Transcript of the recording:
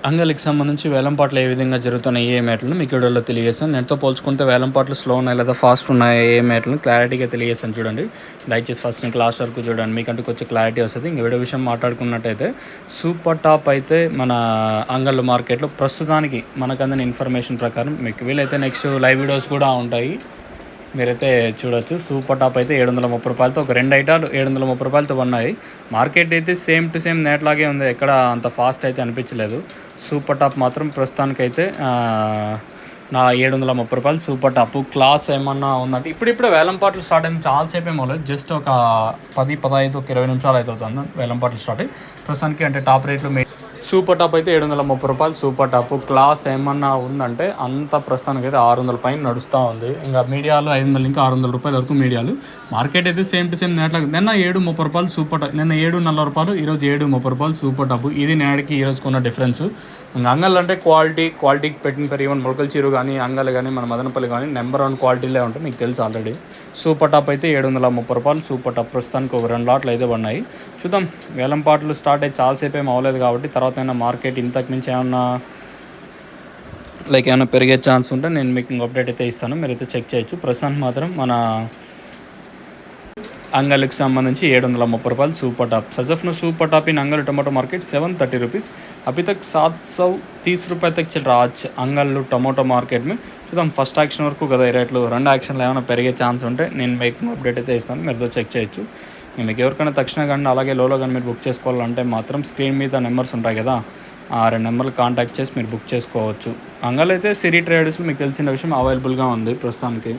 అంగలికి సంబంధించి వేలంపాట్లు ఏ విధంగా జరుగుతున్నాయి, ఏ మేటలను మీకు వీడియోలో తెలియజేస్తాను. నేటితో పోల్చుకుంటే వేలంపాట్లు స్లో ఉన్నాయి లేదా ఫాస్ట్ ఉన్నాయి, ఏ మేటలను క్లారిటీగా తెలియజేస్తాను చూడండి. దయచేసి ఫస్ట్ నుంచి లాస్ట్ వరకు చూడండి, మీకంటూ కొంచెం క్లారిటీ వస్తుంది. ఇంక వీడియో విషయం మాట్లాడుకున్నట్టయితే సూపర్ టాప్ అయితే మన అంగళ్ళు మార్కెట్లో ప్రస్తుతానికి మనకు అందిన ఇన్ఫర్మేషన్ ప్రకారం మీకు వీలైతే నెక్స్ట్ లైవ్ వీడియోస్ కూడా ఉంటాయి, మీరైతే చూడొచ్చు. సూపర్ టాప్ అయితే 730 రూపాయలతో ఒక 2 ఐటాలు 730 రూపాయలతో ఉన్నాయి. మార్కెట్ అయితే సేమ్ టు సేమ్ నేట్లాగే ఉంది, ఎక్కడ అంత ఫాస్ట్ అయితే అనిపించలేదు. సూపర్ టాప్ మాత్రం ప్రస్తుతానికైతే నా 730 రూపాయలు సూపర్ టాప్. క్లాస్ ఏమన్నా ఉందంటే ఇప్పుడిప్పుడే వేలంపాట్లు స్టార్ట్ అయింది, చాలాసేపు ఏమో లేదు, జస్ట్ ఒక 10, 15, ఒక 20 నిమిషాలు అయితే అవుతుంది వేలంపాట్లు స్టార్ట్ అయ్యి. ప్రస్తుతానికి అంటే టాప్ రేట్లు సూపర్ టాప్ అయితే 730 రూపాయలు సూపర్ టాప్. క్లాస్ ఏమన్నా ఉందంటే అంత ప్రస్తుతానికి అయితే 600 పైన నడుస్తూ ఉంది. ఇంకా మీడియాలు 500 ఇంకా 600 రూపాయల వరకు మీడియాలు. మార్కెట్ అయితే సేమ్ టు సేమ్ నేట్లా నిన్న 730 రూపాయలు సూపర్ టాప్, నిన్న 740 రూపాయలు, ఈరోజు 730 రూపాయలు సూపర్ టాప్. ఇది నేడికి ఈరోజుకు ఉన్న డిఫరెన్స్. ఇంకా అంగల్ అంటే క్వాలిటీకి పెట్టిన పేరు, ఈవెన్ మొలకల చీరు కానీ అంగల్ కానీ మన మదనపల్లి కానీ నెంబర్ 1 క్వాలిటీలే ఉంటాయి, మీకు తెలుసు ఆల్రెడీ. సూపర్ టాప్ అయితే 730 రూపాయలు సూపర్ టాప్. ప్రస్తుతానికి ఒక 2 లాట్లు అయితే ఉన్నాయి. చూద్దాం, వేలంపాట్లు స్టార్ట్ అయ్యి చాలాసేపు ఏం అవ్వలేదు కాబట్టి తర్వాత అయినా మార్కెట్ ఇంతకు మించి ఏమన్నా ఏమైనా పెరిగే ఛాన్స్ ఉంటే నేను మీకు అప్డేట్ అయితే ఇస్తాను, మీరైతే చెక్ చేయొచ్చు. ప్రస్తుతానికి మాత్రం మన अंगल की संबंधी 730 रुपये super top सजफनो super top in अंगल tomato market 730 rupees अभी तक 730 रुपये तक चल रहा आज अंगल टमाटो मार्केट में చూద్దాం ఫస్ట్ యాక్షన్ వరకు కదా ఈ రేట్లు రెండు యాక్షన్లు ఏమైనా పెరిగే ఛాన్స్ ఉంటే నేను మీకు అప్డేట్ అయితే ఇస్తాను, మీరు చెక్ చేయొచ్చు. మీకు ఎవరికైనా తక్షణ కానీ అలాగే లోలో కానీ మీరు బుక్ చేసుకోవాలంటే మాత్రం స్క్రీన్ మీద నెంబర్స్ ఉంటాయి కదా, ఆ 2 నెంబర్లు కాంటాక్ట్ చేసి మీరు బుక్ చేసుకోవచ్చు. అంగల్ అయితే సిరీ ట్రేడర్స్లో మీకు తెలిసిన విషయం అవైలబుల్గా ఉంది ప్రస్తుతానికి.